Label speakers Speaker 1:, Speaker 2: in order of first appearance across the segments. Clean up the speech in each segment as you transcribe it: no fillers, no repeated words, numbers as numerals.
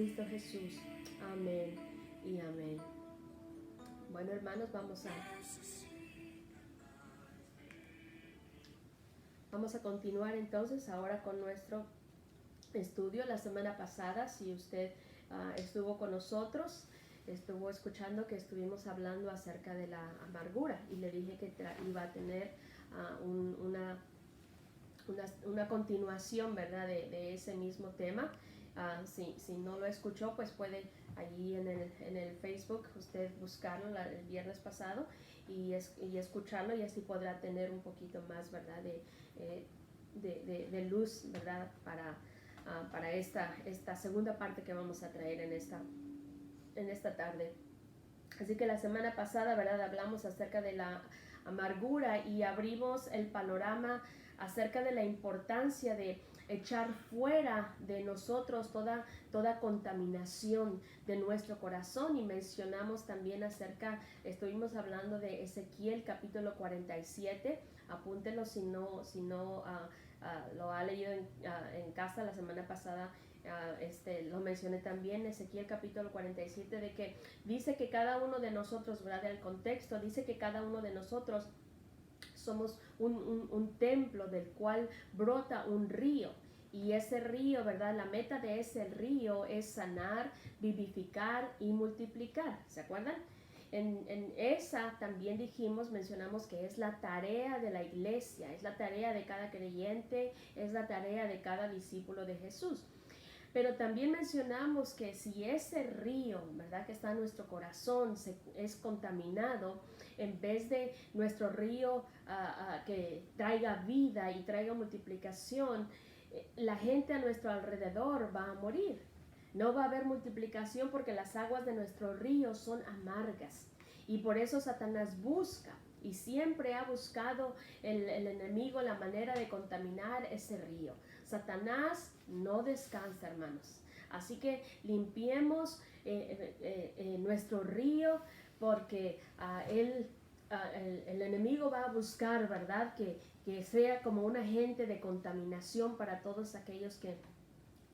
Speaker 1: Cristo Jesús. Amén y amén. Bueno, hermanos, vamos a continuar entonces ahora con nuestro estudio. La semana pasada, si usted estuvo con nosotros, estuvo escuchando que estuvimos hablando acerca de la amargura y le dije que iba a tener una continuación, ¿verdad?, de ese mismo tema. Si no lo escuchó, pues puede allí en el Facebook usted buscarlo el viernes pasado y escucharlo, y así podrá tener un poquito más, ¿verdad?, de luz, ¿verdad?, para esta segunda parte que vamos a traer en esta tarde. Así que la semana pasada, ¿verdad?, hablamos acerca de la amargura y abrimos el panorama acerca de la importancia de echar fuera de nosotros toda contaminación de nuestro corazón, y mencionamos también estuvimos hablando de Ezequiel capítulo 47, apúntelo si no lo ha leído en casa la semana pasada. Lo mencioné también, Ezequiel capítulo 47, de que dice que cada uno de nosotros, ¿verdad?, el contexto dice que cada uno de nosotros somos un templo del cual brota un río, y ese río, ¿verdad?, la meta de ese río es sanar, vivificar y multiplicar. ¿Se acuerdan? En esa también mencionamos que es la tarea de la iglesia, es la tarea de cada creyente, es la tarea de cada discípulo de Jesús. Pero también mencionamos que si ese río, ¿verdad?, que está en nuestro corazón es contaminado, en vez de nuestro río que traiga vida y traiga multiplicación, la gente a nuestro alrededor va a morir. No va a haber multiplicación porque las aguas de nuestro río son amargas. Y por eso Satanás busca, y siempre ha buscado el enemigo la manera de contaminar ese río. Satanás no descansa, hermanos. Así que limpiemos nuestro río, porque el enemigo va a buscar, ¿verdad?, que sea como un agente de contaminación para todos aquellos que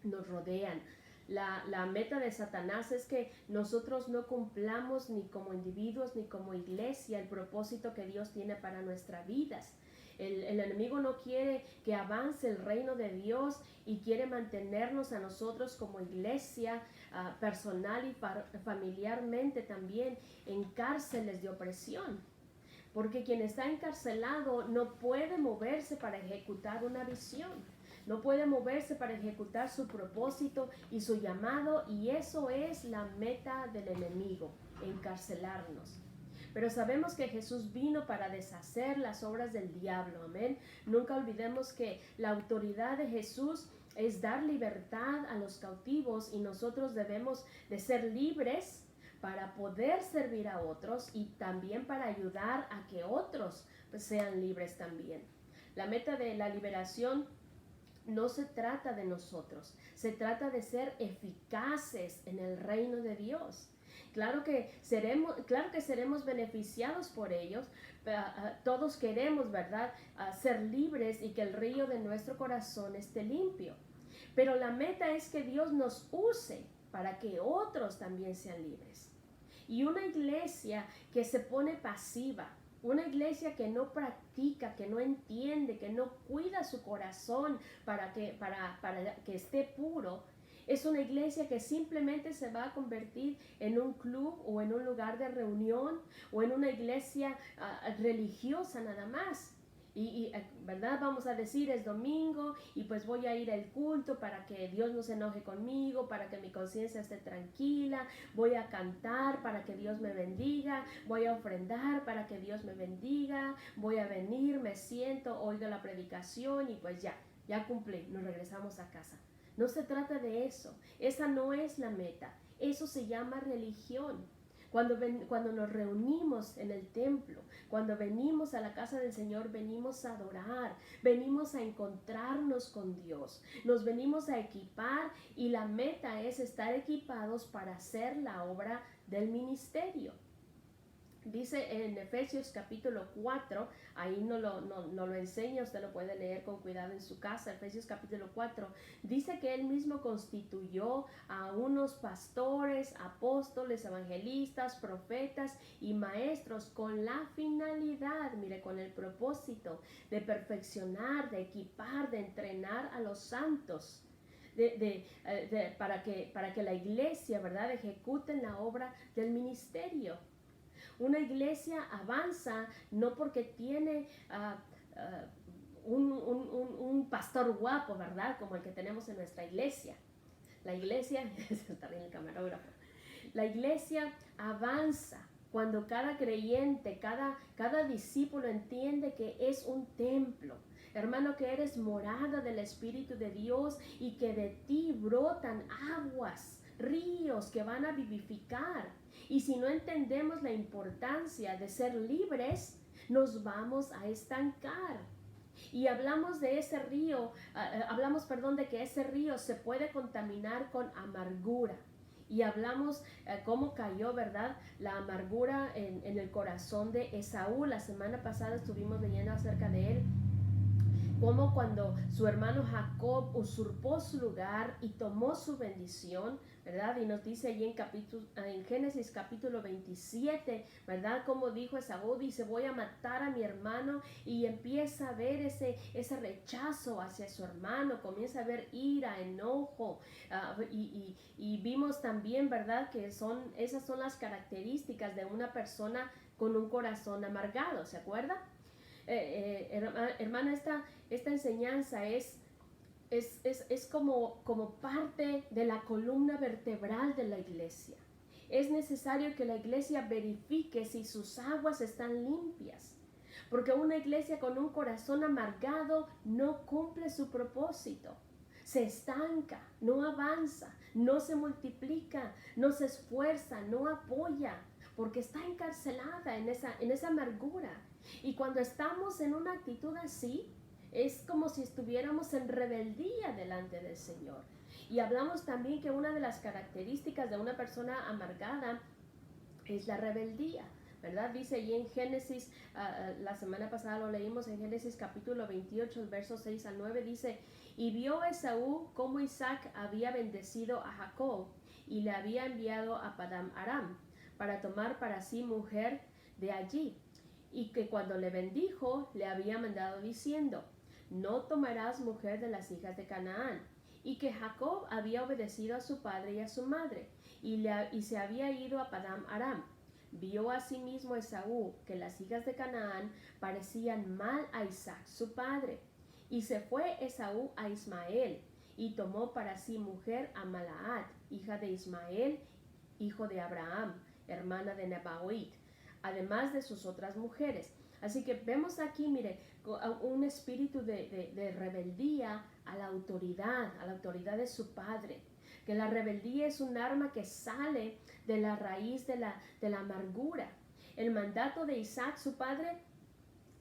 Speaker 1: nos rodean. La meta de Satanás es que nosotros no cumplamos ni como individuos ni como iglesia el propósito que Dios tiene para nuestras vidas. El enemigo no quiere que avance el reino de Dios y quiere mantenernos a nosotros como iglesia personal y familiarmente también en cárceles de opresión. Porque quien está encarcelado no puede moverse para ejecutar una visión, no puede moverse para ejecutar su propósito y su llamado, y eso es la meta del enemigo, encarcelarnos. Pero sabemos que Jesús vino para deshacer las obras del diablo, amén. Nunca olvidemos que la autoridad de Jesús es dar libertad a los cautivos, y nosotros debemos de ser libres para poder servir a otros y también para ayudar a que otros sean libres también. La meta de la liberación no se trata de nosotros, se trata de ser eficaces en el reino de Dios. Claro que seremos beneficiados por ellos. Todos queremos, ¿verdad?, ser libres y que el río de nuestro corazón esté limpio. Pero la meta es que Dios nos use para que otros también sean libres. Y una iglesia que se pone pasiva, una iglesia que no practica, que no entiende, que no cuida su corazón para que esté puro, es una iglesia que simplemente se va a convertir en un club o en un lugar de reunión o en una iglesia religiosa nada más. ¿Verdad? Vamos a decir, es domingo y pues voy a ir al culto para que Dios no se enoje conmigo, para que mi conciencia esté tranquila, voy a cantar para que Dios me bendiga, voy a ofrendar para que Dios me bendiga, voy a venir, me siento, oigo la predicación y pues ya cumplí, nos regresamos a casa. No se trata de eso, esa no es la meta, eso se llama religión. Cuando nos reunimos en el templo, cuando venimos a la casa del Señor, venimos a adorar, venimos a encontrarnos con Dios, nos venimos a equipar, y la meta es estar equipados para hacer la obra del ministerio. Dice en Efesios capítulo 4, ahí no lo enseña, usted lo puede leer con cuidado en su casa. Efesios capítulo 4 dice que él mismo constituyó a unos pastores, apóstoles, evangelistas, profetas y maestros con la finalidad, mire, con el propósito de perfeccionar, de equipar, de entrenar a los santos. Para que la iglesia, ¿verdad?, ejecute la obra del ministerio. Una iglesia avanza no porque tiene un pastor guapo, ¿verdad?, como el que tenemos en nuestra iglesia. La iglesia, está bien el camarógrafo, la iglesia avanza cuando cada creyente, cada discípulo entiende que es un templo. Hermano, que eres morada del Espíritu de Dios y que de ti brotan aguas, ríos que van a vivificar. Y si no entendemos la importancia de ser libres, nos vamos a estancar. Y hablamos de ese río, de que ese río se puede contaminar con amargura. Y hablamos cómo cayó, ¿verdad?, la amargura en el corazón de Esaú. La semana pasada estuvimos leyendo acerca de él. Como cuando su hermano Jacob usurpó su lugar y tomó su bendición, ¿verdad? Y nos dice allí en Génesis capítulo 27, ¿verdad? Como dijo Esaú, dice, voy a matar a mi hermano, y empieza a ver ese rechazo hacia su hermano, comienza a ver ira, enojo, y vimos también, ¿verdad?, que esas son las características de una persona con un corazón amargado, ¿se acuerda? Hermana, esta enseñanza es como parte de la columna vertebral de la iglesia. Es necesario que la iglesia verifique si sus aguas están limpias, porque una iglesia con un corazón amargado no cumple su propósito. Se estanca, no avanza, no se multiplica, no se esfuerza, no apoya, porque está encarcelada en esa amargura. Y cuando estamos en una actitud así, es como si estuviéramos en rebeldía delante del Señor. Y hablamos también que una de las características de una persona amargada es la rebeldía, ¿verdad? Dice allí en Génesis, la semana pasada lo leímos en Génesis capítulo 28, el verso 6 al 9, dice, y vio Esaú cómo Isaac había bendecido a Jacob y le había enviado a Padán Aram para tomar para sí mujer de allí, y que cuando le bendijo le había mandado diciendo, no tomarás mujer de las hijas de Canaán, y que Jacob había obedecido a su padre y a su madre, y se había ido a Padán Aram. Vio asimismo Esaú que las hijas de Canaán parecían mal a Isaac su padre, y se fue Esaú a Ismael, y tomó para sí mujer a Malaat, hija de Ismael, hijo de Abraham, hermana de Nebaoit, además de sus otras mujeres. Así que vemos aquí, mire, un espíritu de rebeldía a la autoridad de su padre. Que la rebeldía es un arma que sale de la raíz de la amargura. El mandato de Isaac, su padre,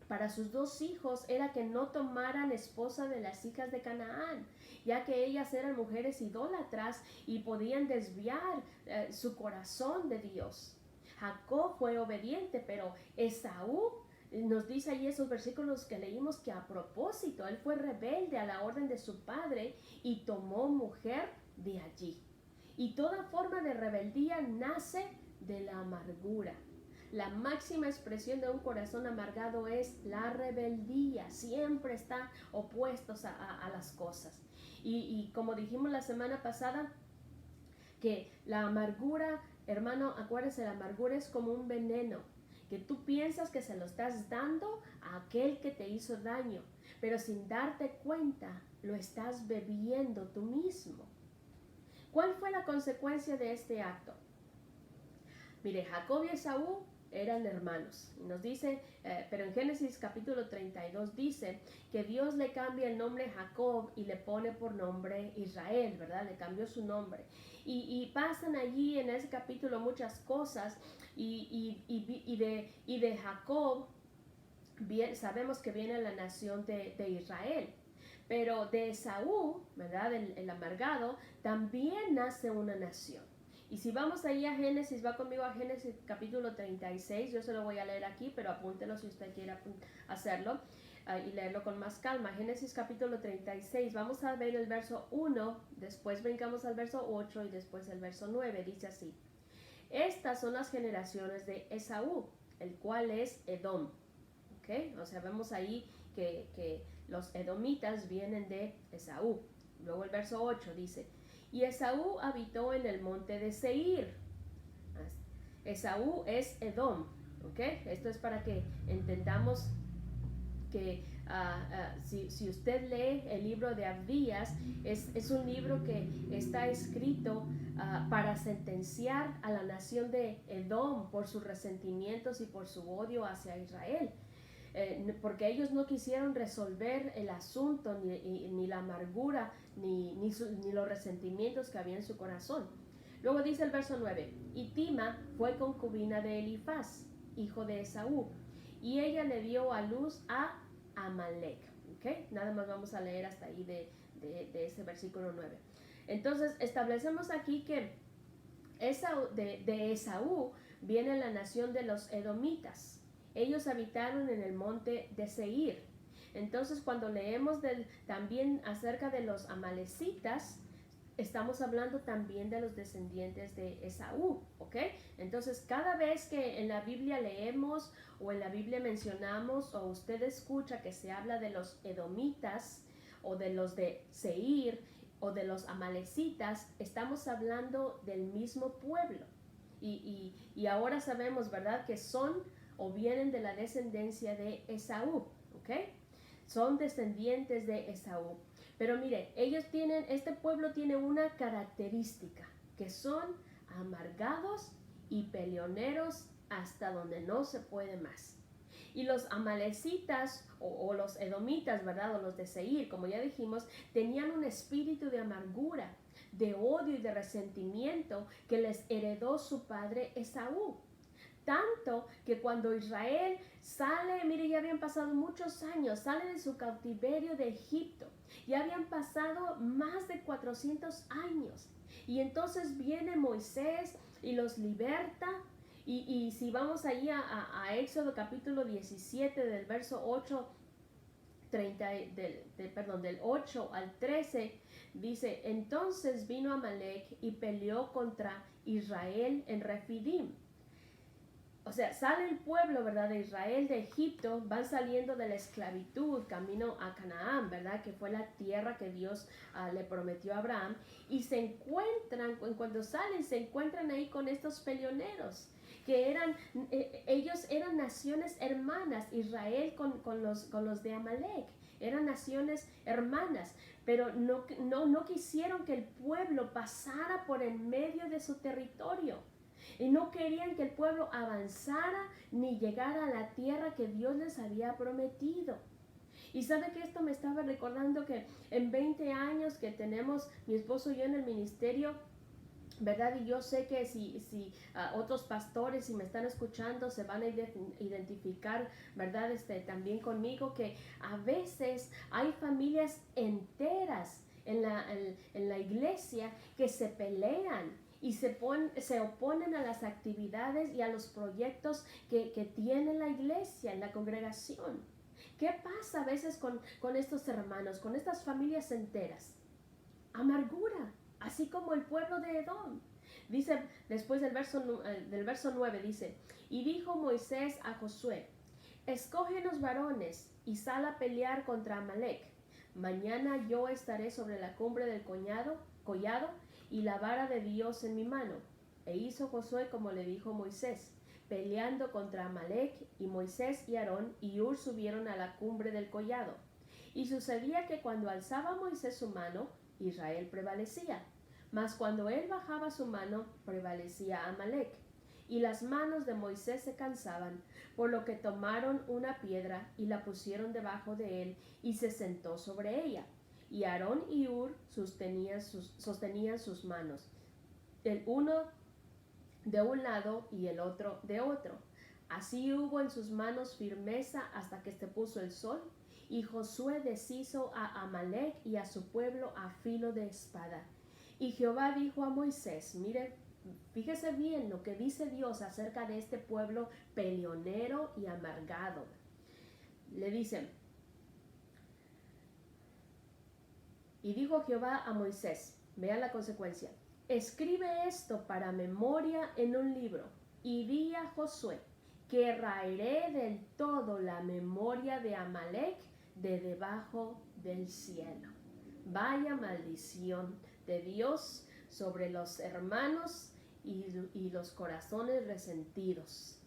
Speaker 1: para sus dos hijos era que no tomaran esposa de las hijas de Canaán, ya que ellas eran mujeres idólatras y podían desviar su corazón de Dios. Jacob fue obediente, pero Esaú, nos dice ahí esos versículos que leímos, que a propósito él fue rebelde a la orden de su padre y tomó mujer de allí. Y toda forma de rebeldía nace de la amargura. La máxima expresión de un corazón amargado es la rebeldía. Siempre están opuestos a las cosas. Y como dijimos la semana pasada, que la amargura, hermano, acuérdese, la amargura es como un veneno, que tú piensas que se lo estás dando a aquel que te hizo daño, pero sin darte cuenta lo estás bebiendo tú mismo. ¿Cuál fue la consecuencia de este acto? Mire, Jacob y Esaú eran hermanos. Y nos dice, pero en Génesis capítulo 32 dice que Dios le cambia el nombre Jacob y le pone por nombre Israel, ¿verdad? Le cambió su nombre. Y pasan allí en ese capítulo muchas cosas, y de Jacob sabemos que viene la nación de Israel. Pero de Esaú, ¿verdad?, el amargado, también nace una nación. Y si vamos ahí a Génesis, va conmigo a Génesis capítulo 36, yo se lo voy a leer aquí, pero apúntelo si usted quiere hacerlo y leerlo con más calma. Génesis capítulo 36, vamos a ver el verso 1, después brincamos al verso 8 y después el verso 9, dice así. Estas son las generaciones de Esaú, el cual es Edom. ¿Okay? O sea, vemos ahí que los edomitas vienen de Esaú. Luego el verso 8 dice, y Esaú habitó en el monte de Seir. Esaú es Edom. ¿Okay? Esto es para que entendamos que si usted lee el libro de Abdías, es un libro que está escrito para sentenciar a la nación de Edom por sus resentimientos y por su odio hacia Israel. Porque ellos no quisieron resolver el asunto, ni la amargura, ni los resentimientos que había en su corazón. Luego dice el verso 9, y Tima fue concubina de Elifaz, hijo de Esaú, y ella le dio a luz a Amalek. ¿Okay? Nada más vamos a leer hasta ahí de ese versículo 9. Entonces establecemos aquí que de Esaú viene la nación de los edomitas. Ellos habitaron en el monte de Seir. Entonces cuando leemos también acerca de los amalecitas, estamos hablando también de los descendientes de Esaú, ¿ok? Entonces, cada vez que en la Biblia leemos o en la Biblia mencionamos o usted escucha que se habla de los edomitas o de los de Seir o de los amalecitas, estamos hablando del mismo pueblo. Y ahora sabemos, ¿verdad?, que son o vienen de la descendencia de Esaú, ¿ok? Son descendientes de Esaú. Pero mire, este pueblo tiene una característica, que son amargados y peleoneros hasta donde no se puede más. Y los amalecitas o los edomitas, ¿verdad? O los de Seir, como ya dijimos, tenían un espíritu de amargura, de odio y de resentimiento que les heredó su padre Esaú. Tanto que cuando Israel sale, mire, ya habían pasado muchos años, sale de su cautiverio de Egipto, ya habían pasado más de 400 años. Y entonces viene Moisés y los liberta. Y si vamos ahí a Éxodo capítulo 17 del verso 8, del 8 al 13, dice, entonces vino Amalek y peleó contra Israel en Refidim. O sea, sale el pueblo, ¿verdad?, de Israel, de Egipto, van saliendo de la esclavitud, camino a Canaán, ¿verdad?, que fue la tierra que Dios le prometió a Abraham, y se encuentran, cuando salen, se encuentran ahí con estos peleoneros, que ellos eran naciones hermanas, Israel con los de Amalek, eran naciones hermanas, pero no quisieron que el pueblo pasara por en medio de su territorio. Y no querían que el pueblo avanzara ni llegara a la tierra que Dios les había prometido. Y sabe que esto me estaba recordando que en 20 años que tenemos mi esposo y yo en el ministerio, ¿verdad? Y yo sé que si otros pastores, si me están escuchando, se van a identificar, ¿verdad? También conmigo, que a veces hay familias enteras en la iglesia que se pelean y se oponen a las actividades y a los proyectos que tiene la iglesia, en la congregación. ¿Qué pasa a veces con estos hermanos, con estas familias enteras? Amargura, así como el pueblo de Edom. Dice después del verso 9, dice, y dijo Moisés a Josué, escógenos varones y sal a pelear contra Amalek. Mañana yo estaré sobre la cumbre del collado y la vara de Dios en mi mano. E hizo Josué como le dijo Moisés, peleando contra Amalek, y Moisés y Aarón y Hur subieron a la cumbre del collado. Y sucedía que cuando alzaba Moisés su mano, Israel prevalecía, mas cuando él bajaba su mano, prevalecía Amalek. Y las manos de Moisés se cansaban, por lo que tomaron una piedra y la pusieron debajo de él, y se sentó sobre ella. Y Aarón y Hur sostenían sus manos, el uno de un lado y el otro de otro. Así hubo en sus manos firmeza hasta que se puso el sol, y Josué deshizo a Amalek y a su pueblo a filo de espada. Y Jehová dijo a Moisés, mire, fíjese bien lo que dice Dios acerca de este pueblo peleonero y amargado. Le dice, y dijo Jehová a Moisés, vea la consecuencia, escribe esto para memoria en un libro y di a Josué que raeré del todo la memoria de Amalek de debajo del cielo. Vaya maldición de Dios sobre los hermanos y los corazones resentidos.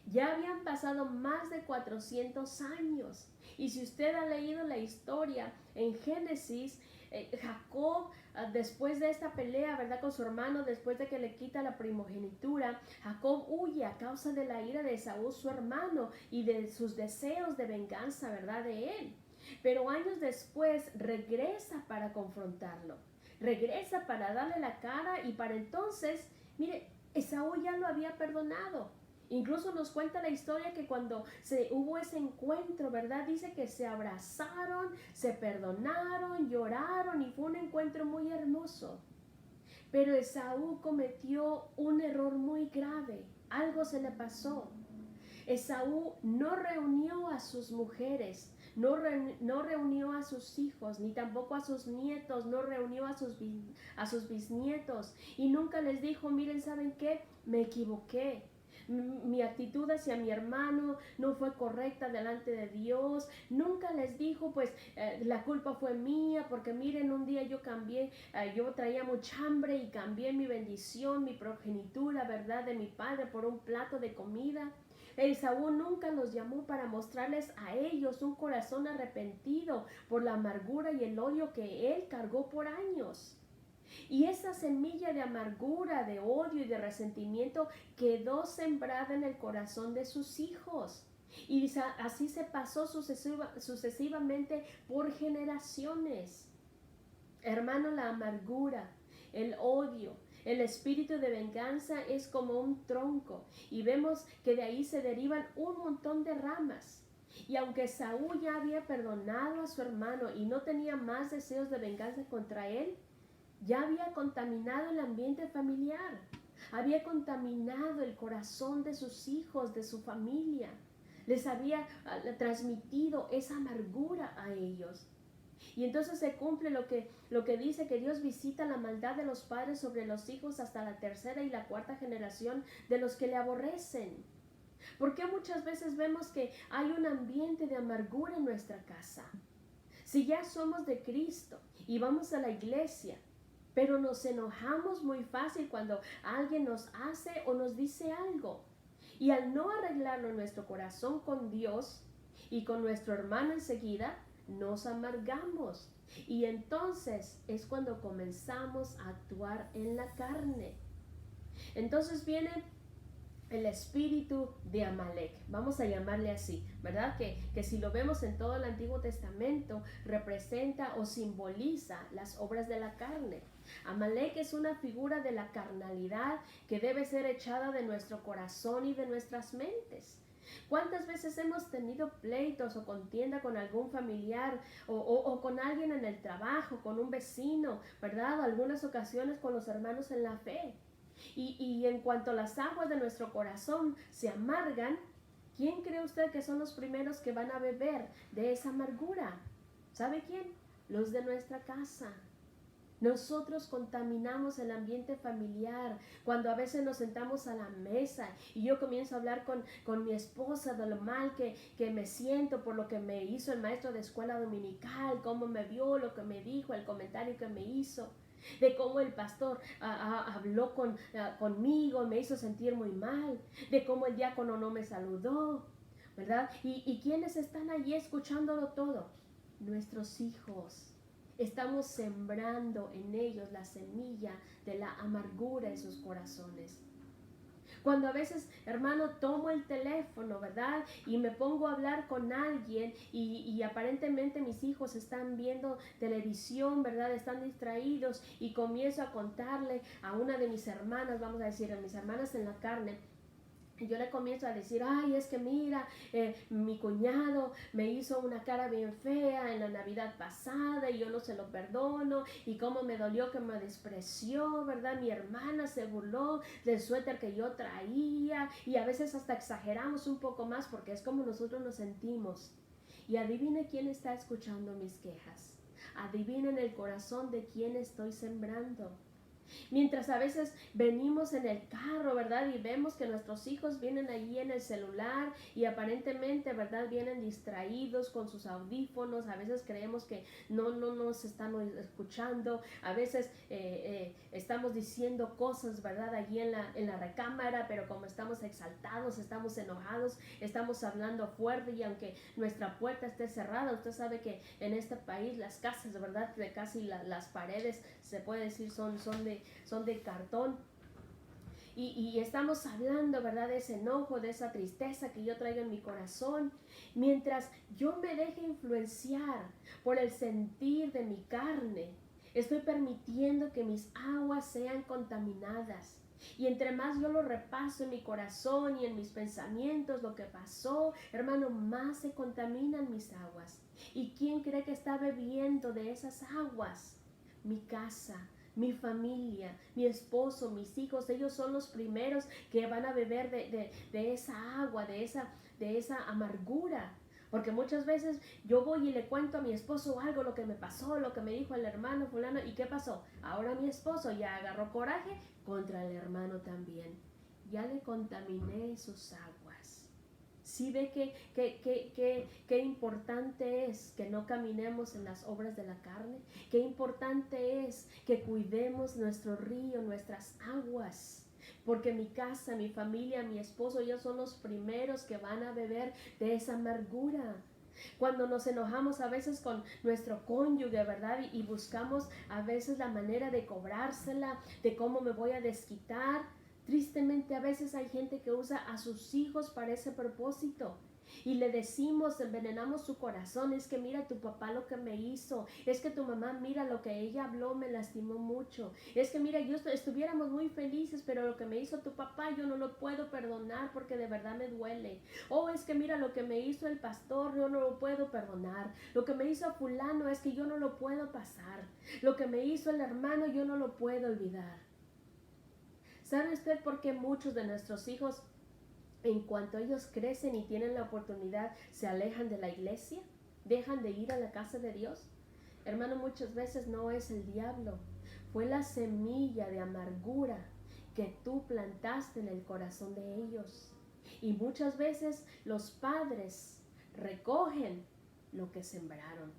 Speaker 1: Ya habían pasado más de 400 años. Y si usted ha leído la historia en Génesis, Jacob, después de esta pelea, ¿verdad?, con su hermano, después de que le quita la primogenitura, Jacob huye a causa de la ira de Esaú, su hermano, y de sus deseos de venganza, ¿verdad?, de él. Pero años después regresa para confrontarlo, regresa para darle la cara, y para entonces, mire, Esaú ya lo había perdonado. Incluso nos cuenta la historia que cuando hubo ese encuentro, ¿verdad?, dice que se abrazaron, se perdonaron, lloraron, y fue un encuentro muy hermoso. Pero Esaú cometió un error muy grave. Algo se le pasó. Esaú no reunió a sus mujeres, no reunió a sus hijos, ni tampoco a sus nietos, no reunió a sus bisnietos, y nunca les dijo, miren, ¿saben qué? Me equivoqué. Mi actitud hacia mi hermano no fue correcta delante de Dios. Nunca les dijo, pues, la culpa fue mía, porque miren, un día yo cambié, yo traía mucha hambre y cambié mi bendición, mi progenitura, ¿verdad?, de mi padre por un plato de comida. Esaú nunca los llamó para mostrarles a ellos un corazón arrepentido por la amargura y el odio que él cargó por años. Y esa semilla de amargura, de odio y de resentimiento quedó sembrada en el corazón de sus hijos. Y así se pasó sucesivamente por generaciones. Hermano, la amargura, el odio, el espíritu de venganza es como un tronco, y vemos que de ahí se derivan un montón de ramas. Y aunque Saúl ya había perdonado a su hermano y no tenía más deseos de venganza contra él, ya había contaminado el ambiente familiar, había contaminado el corazón de sus hijos, de su familia, les había transmitido esa amargura a ellos. Y entonces se cumple lo que dice, que Dios visita la maldad de los padres sobre los hijos hasta la tercera y la cuarta generación de los que le aborrecen. ¿Por qué muchas veces vemos que hay un ambiente de amargura en nuestra casa? Si ya somos de Cristo y vamos a la iglesia, pero nos enojamos muy fácil cuando alguien nos hace o nos dice algo. Y al no arreglarlo en nuestro corazón con Dios y con nuestro hermano enseguida, nos amargamos. Y entonces es cuando comenzamos a actuar en la carne. Entonces viene el espíritu de Amalek, vamos a llamarle así, ¿verdad? Que si lo vemos en todo el Antiguo Testamento, representa o simboliza las obras de la carne. Amalek es una figura de la carnalidad que debe ser echada de nuestro corazón y de nuestras mentes. ¿Cuántas veces hemos tenido pleitos o contienda con algún familiar o con alguien en el trabajo, con un vecino, ¿verdad? Algunas ocasiones con los hermanos en la fe. Y en cuanto las aguas de nuestro corazón se amargan, ¿quién cree usted que son los primeros que van a beber de esa amargura? ¿Sabe quién? Los de nuestra casa. Nosotros contaminamos el ambiente familiar cuando a veces nos sentamos a la mesa y yo comienzo a hablar con mi esposa de lo mal que me siento por lo que me hizo el maestro de escuela dominical, cómo me vio, lo que me dijo, el comentario que me hizo, de cómo el pastor habló conmigo, me hizo sentir muy mal, de cómo el diácono no me saludó, ¿verdad? ¿Y quiénes están allí escuchándolo todo? Nuestros hijos. Estamos sembrando en ellos la semilla de la amargura en sus corazones. Cuando a veces, hermano, tomo el teléfono, ¿verdad? Y me pongo a hablar con alguien y aparentemente mis hijos están viendo televisión, ¿verdad? Están distraídos y comienzo a contarle a una de mis hermanas, vamos a decir, a mis hermanas en la carne, yo le comienzo a decir, ay, es que mira, mi cuñado me hizo una cara bien fea en la Navidad pasada y yo no se lo perdono, y cómo me dolió que me despreció, ¿verdad? Mi hermana se burló del suéter que yo traía, y a veces hasta exageramos un poco más porque es como nosotros nos sentimos. Y adivine quién está escuchando mis quejas. Adivinen el corazón de quién estoy sembrando. Mientras a veces venimos en el carro, ¿verdad? Y vemos que nuestros hijos vienen allí en el celular y aparentemente, ¿verdad? Vienen distraídos con sus audífonos. A veces creemos que no nos están escuchando. A veces estamos diciendo cosas, ¿verdad? Allí en la recámara, pero como estamos exaltados, estamos enojados, estamos hablando fuerte, y aunque nuestra puerta esté cerrada, usted sabe que en este país las casas, ¿verdad? De casi las paredes, se puede decir, son de cartón, y estamos hablando, ¿verdad? De ese enojo, de esa tristeza que yo traigo en mi corazón. Mientras yo me deje influenciar por el sentir de mi carne, estoy permitiendo que mis aguas sean contaminadas. Y entre más yo lo repaso en mi corazón y en mis pensamientos, lo que pasó, hermano, más se contaminan mis aguas. ¿Y quién cree que está bebiendo de esas aguas? Mi casa, mi familia, mi esposo, mis hijos. Ellos son los primeros que van a beber de esa agua, de esa amargura. Porque muchas veces yo voy y le cuento a mi esposo algo, lo que me pasó, lo que me dijo el hermano fulano, ¿y qué pasó? Ahora mi esposo ya agarró coraje contra el hermano también. Ya le contaminé sus aguas. Sí ve qué importante es que no caminemos en las obras de la carne. Qué importante es que cuidemos nuestro río, nuestras aguas. Porque mi casa, mi familia, mi esposo, ellos son los primeros que van a beber de esa amargura. Cuando nos enojamos a veces con nuestro cónyuge, ¿verdad? Y buscamos a veces la manera de cobrársela, de cómo me voy a desquitar. Tristemente a veces hay gente que usa a sus hijos para ese propósito. Y le decimos, envenenamos su corazón, es que mira tu papá lo que me hizo, es que tu mamá mira lo que ella habló me lastimó mucho, es que mira yo estuviéramos muy felices, pero lo que me hizo tu papá yo no lo puedo perdonar porque de verdad me duele. O es que mira lo que me hizo el pastor yo no lo puedo perdonar, lo que me hizo fulano es que yo no lo puedo pasar, lo que me hizo el hermano yo no lo puedo olvidar. ¿Sabe usted por qué muchos de nuestros hijos, en cuanto ellos crecen y tienen la oportunidad, se alejan de la iglesia? ¿Dejan de ir a la casa de Dios? Hermano, muchas veces no es el diablo. Fue la semilla de amargura que tú plantaste en el corazón de ellos. Y muchas veces los padres recogen lo que sembraron.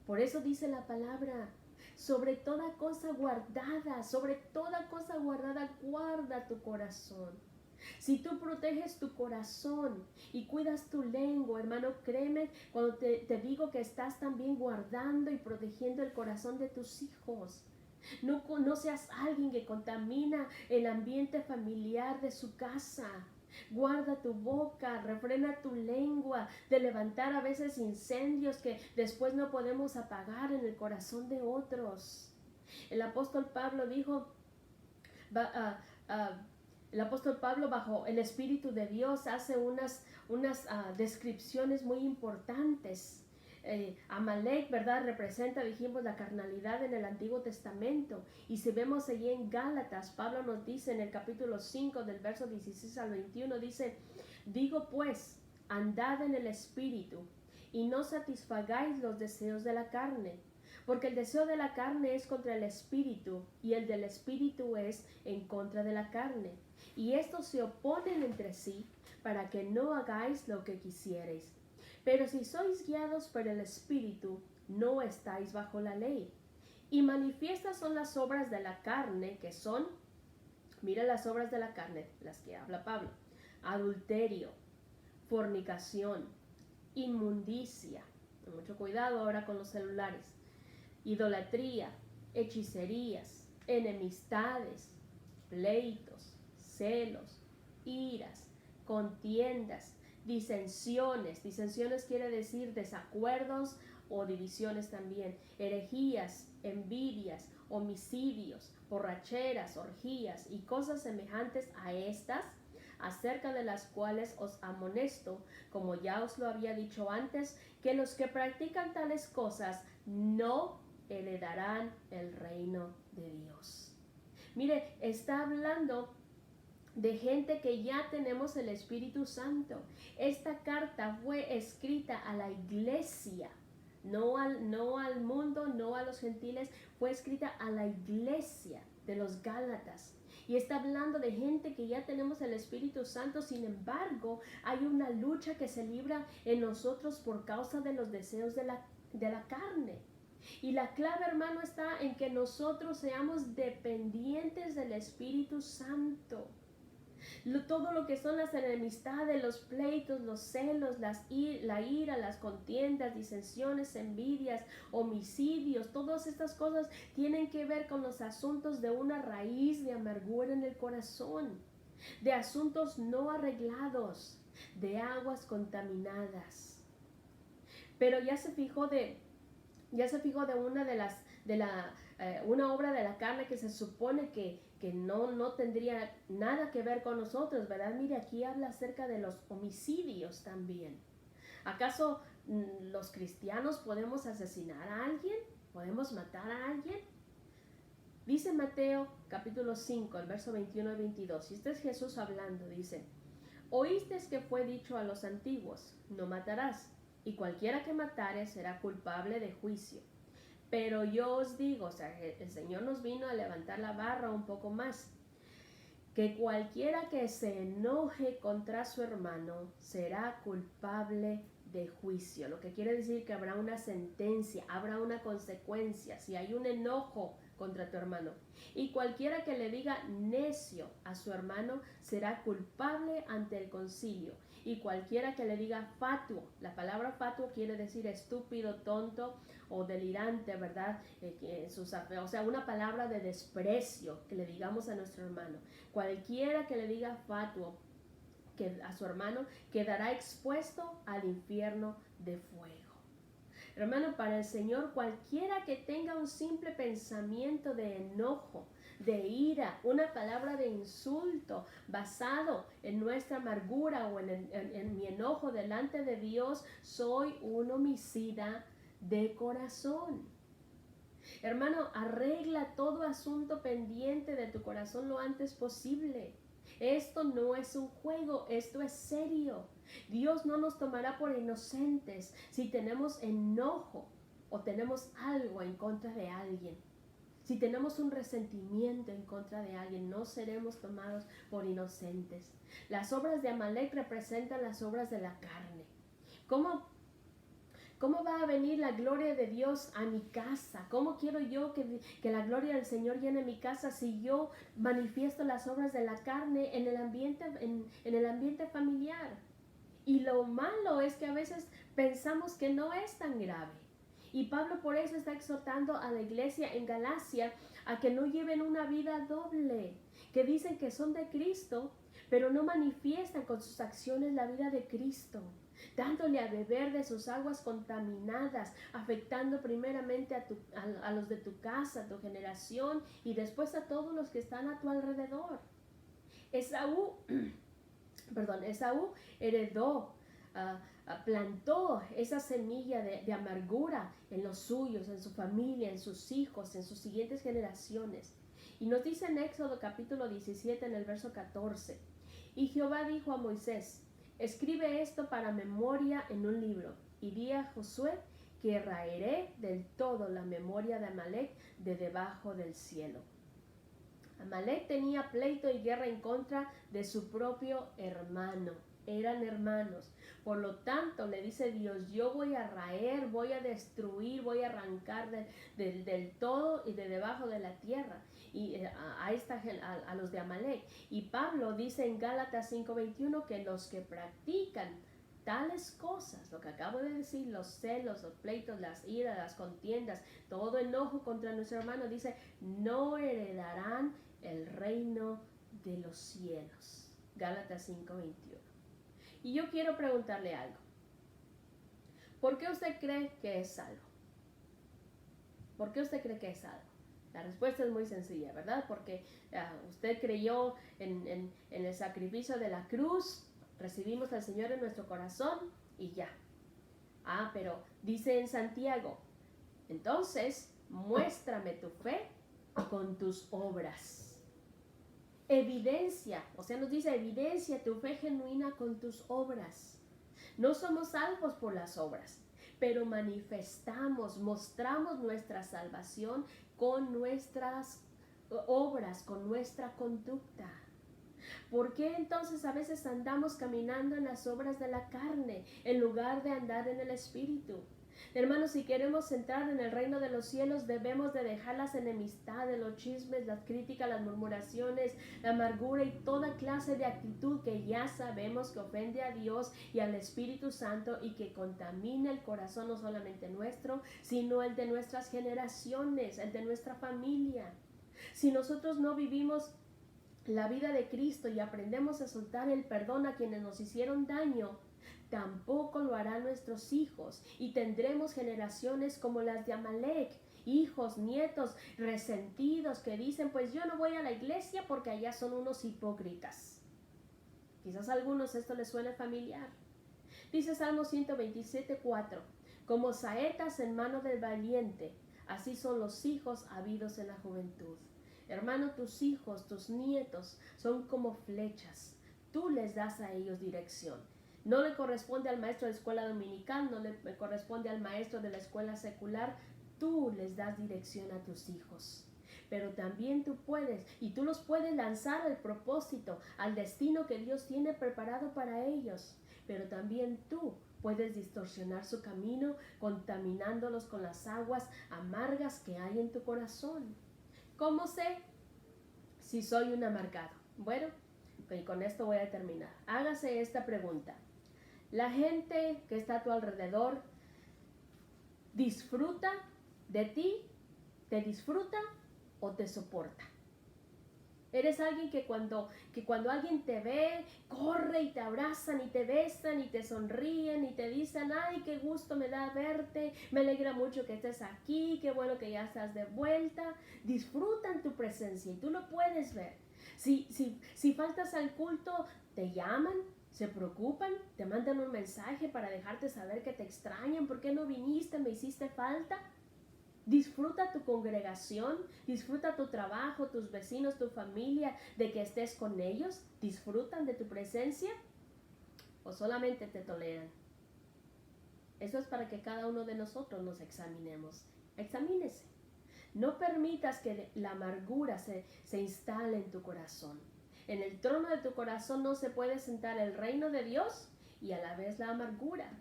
Speaker 1: Por eso dice la palabra, sobre toda cosa guardada, guarda tu corazón. Si tú proteges tu corazón y cuidas tu lengua, hermano, créeme cuando te digo que estás también guardando y protegiendo el corazón de tus hijos. No seas alguien que contamina el ambiente familiar de su casa. Guarda tu boca, refrena tu lengua de levantar a veces incendios que después no podemos apagar en el corazón de otros. El apóstol Pablo dijo, el apóstol Pablo bajo el Espíritu de Dios hace unas descripciones muy importantes. Amalek, ¿verdad? Representa, dijimos, la carnalidad en el Antiguo Testamento. Y si vemos allí en Gálatas, Pablo nos dice en el capítulo 5 del verso 16 al 21, dice, digo pues, andad en el Espíritu y no satisfagáis los deseos de la carne, porque el deseo de la carne es contra el Espíritu y el del Espíritu es en contra de la carne. Y estos se oponen entre sí para que no hagáis lo que quisiereis. Pero si sois guiados por el Espíritu, no estáis bajo la ley. Y manifiestas son las obras de la carne, que son, mira las obras de la carne, las que habla Pablo: adulterio, fornicación, inmundicia, mucho cuidado ahora con los celulares, idolatría, hechicerías, enemistades, pleitos, celos, iras, contiendas, disensiones. Disensiones quiere decir desacuerdos o divisiones también. Herejías, envidias, homicidios, borracheras, orgías y cosas semejantes a estas, acerca de las cuales os amonesto, como ya os lo había dicho antes, que los que practican tales cosas no heredarán el reino de Dios. Mire, está hablando de gente que ya tenemos el Espíritu Santo. Esta carta fue escrita a la iglesia, no al mundo, no a los gentiles, fue escrita a la iglesia de los Gálatas. Y está hablando de gente que ya tenemos el Espíritu Santo. Sin embargo, hay una lucha que se libra en nosotros por causa de los deseos de la carne. Y la clave, hermano, está en que nosotros seamos dependientes del Espíritu Santo. Todo lo que son las enemistades, los pleitos, los celos, la ira, las contiendas, disensiones, envidias, homicidios, todas estas cosas tienen que ver con los asuntos de una raíz de amargura en el corazón, de asuntos no arreglados, de aguas contaminadas. Pero ya se fijó de una obra de la carne que se supone que no tendría nada que ver con nosotros, ¿verdad? Mire, aquí habla acerca de los homicidios también. ¿Acaso los cristianos podemos asesinar a alguien? ¿Podemos matar a alguien? Dice Mateo capítulo 5, el verso 21 y 22, y este es Jesús hablando, dice: oísteis que fue dicho a los antiguos, no matarás, y cualquiera que matare será culpable de juicio. Pero yo os digo, o sea, el Señor nos vino a levantar la barra un poco más, que cualquiera que se enoje contra su hermano será culpable de juicio. Lo que quiere decir que habrá una sentencia, habrá una consecuencia si hay un enojo contra tu hermano. Y cualquiera que le diga necio a su hermano será culpable ante el concilio. Y cualquiera que le diga fatuo, la palabra fatuo quiere decir estúpido, tonto o delirante, ¿verdad? O sea, una palabra de desprecio que le digamos a nuestro hermano. Cualquiera que le diga fatuo a su hermano quedará expuesto al infierno de fuego. Hermano, para el Señor, cualquiera que tenga un simple pensamiento de enojo, de ira, una palabra de insulto basado en nuestra amargura o en mi enojo delante de Dios, soy un homicida de corazón. Hermano, arregla todo asunto pendiente de tu corazón lo antes posible. Esto no es un juego, esto es serio. Dios no nos tomará por inocentes si tenemos enojo o tenemos algo en contra de alguien. Si tenemos un resentimiento en contra de alguien, no seremos tomados por inocentes. Las obras de Amalek representan las obras de la carne. ¿Cómo va a venir la gloria de Dios a mi casa? ¿Cómo quiero yo que la gloria del Señor llene mi casa si yo manifiesto las obras de la carne en el ambiente familiar? Y lo malo es que a veces pensamos que no es tan grave. Y Pablo por eso está exhortando a la iglesia en Galacia a que no lleven una vida doble, que dicen que son de Cristo, pero no manifiestan con sus acciones la vida de Cristo, dándole a beber de sus aguas contaminadas, afectando primeramente a los de tu casa, a tu generación y después a todos los que están a tu alrededor. Esaú heredó, plantó esa semilla de amargura en los suyos, en su familia, en sus hijos, en sus siguientes generaciones. Y nos dice en Éxodo capítulo 17 en el verso 14: y Jehová dijo a Moisés: escribe esto para memoria en un libro, y di a Josué que raeré del todo la memoria de Amalek de debajo del cielo. Amalek tenía pleito y guerra en contra de su propio hermano. Eran hermanos. Por lo tanto, le dice Dios: yo voy a raer, voy a destruir, voy a arrancar del todo y de debajo de la tierra y a los de Amalek. Y Pablo dice en Gálatas 5:21 que los que practican tales cosas, lo que acabo de decir, los celos, los pleitos, las iras, las contiendas, todo enojo contra nuestro hermano, dice, no heredarán el reino de los cielos. Gálatas 5:21. Y yo quiero preguntarle algo. ¿Por qué usted cree que es salvo? ¿Por qué usted cree que es salvo? La respuesta es muy sencilla, ¿verdad? Porque usted creyó en el sacrificio de la cruz, recibimos al Señor en nuestro corazón y ya. Pero dice en Santiago, entonces muéstrame tu fe con tus obras. Evidencia, o sea, nos dice evidencia tu fe genuina con tus obras. No somos salvos por las obras, pero manifestamos, mostramos nuestra salvación con nuestras obras, con nuestra conducta. ¿Por qué entonces a veces andamos caminando en las obras de la carne en lugar de andar en el Espíritu? Hermanos, si queremos entrar en el reino de los cielos, debemos de dejar las enemistades, los chismes, las críticas, las murmuraciones, la amargura y toda clase de actitud que ya sabemos que ofende a Dios y al Espíritu Santo y que contamina el corazón no solamente nuestro, sino el de nuestras generaciones, el de nuestra familia. Si nosotros no vivimos la vida de Cristo y aprendemos a soltar el perdón a quienes nos hicieron daño, tampoco lo harán nuestros hijos y tendremos generaciones como las de Amalek, hijos, nietos resentidos que dicen, pues yo no voy a la iglesia porque allá son unos hipócritas. Quizás a algunos esto les suene familiar. Dice Salmo 127:4, como saetas en mano del valiente, así son los hijos habidos en la juventud. Hermano, tus hijos, tus nietos son como flechas. Tú les das a ellos dirección. No le corresponde al maestro de escuela dominical, no le corresponde al maestro de la escuela secular. Tú les das dirección a tus hijos. Pero también tú puedes, y tú los puedes lanzar al propósito, al destino que Dios tiene preparado para ellos. Pero también tú puedes distorsionar su camino, contaminándolos con las aguas amargas que hay en tu corazón. ¿Cómo sé si soy un amargado? Bueno, y con esto voy a terminar. Hágase esta pregunta. ¿La gente que está a tu alrededor disfruta de ti? ¿Te disfruta o te soporta? Eres alguien que cuando alguien te ve, corre y te abrazan y te besan y te sonríen y te dicen, ay, qué gusto me da verte, me alegra mucho que estés aquí, qué bueno que ya estás de vuelta. Disfrutan tu presencia y tú lo puedes ver. Si faltas al culto, te llaman, se preocupan, te mandan un mensaje para dejarte saber que te extrañan, ¿por qué no viniste? ¿Me hiciste falta? Disfruta tu congregación, disfruta tu trabajo, tus vecinos, tu familia, de que estés con ellos. ¿Disfrutan de tu presencia o solamente te toleran? Eso es para que cada uno de nosotros nos examinemos. Examínese. No permitas que la amargura se instale en tu corazón. En el trono de tu corazón no se puede sentar el reino de Dios y a la vez la amargura.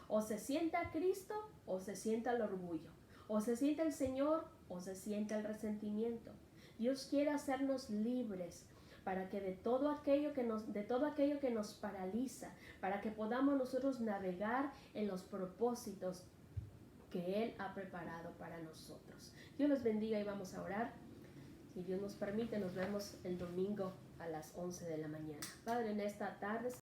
Speaker 1: O se sienta Cristo o se sienta el orgullo. O se sienta el Señor o se sienta el resentimiento. Dios quiere hacernos libres para que de todo aquello que nos paraliza, para que podamos nosotros navegar en los propósitos que Él ha preparado para nosotros. Dios los bendiga y vamos a orar. Si Dios nos permite, nos vemos el domingo a las 11 de la mañana. Padre, en esta tarde